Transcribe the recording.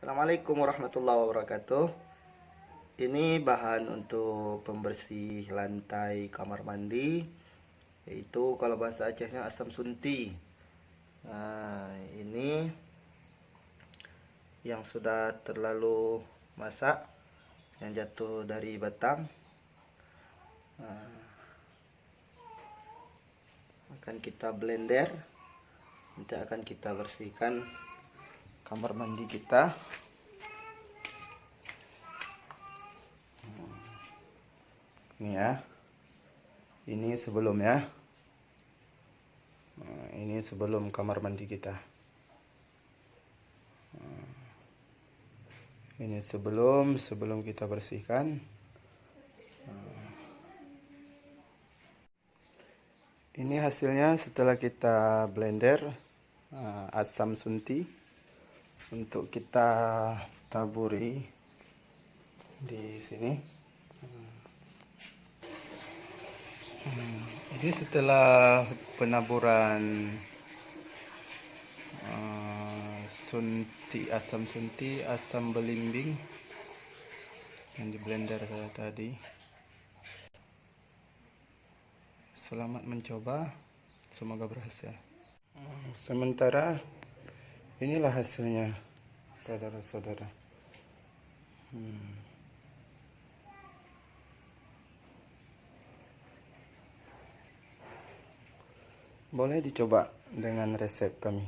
Assalamualaikum warahmatullahi wabarakatuh. Ini bahan untuk pembersih lantai kamar mandi, yaitu kalau bahasa Acehnya asam sunti. Nah, ini yang sudah terlalu masak, yang jatuh dari batang. Nah, akan kita blender. Nanti akan kita bersihkan kamar mandi kita. Ini ya, ini sebelum ya. Nah, ini sebelum kamar mandi kita. Ini sebelum kita bersihkan. Ini hasilnya setelah kita blender asam sunti untuk kita taburi di sini. Ini setelah penaburan asam sunti, asam belimbing yang di blender tadi. Selamat mencoba, semoga berhasil. Sementara inilah hasilnya, saudara-saudara. Boleh dicoba dengan resep kami.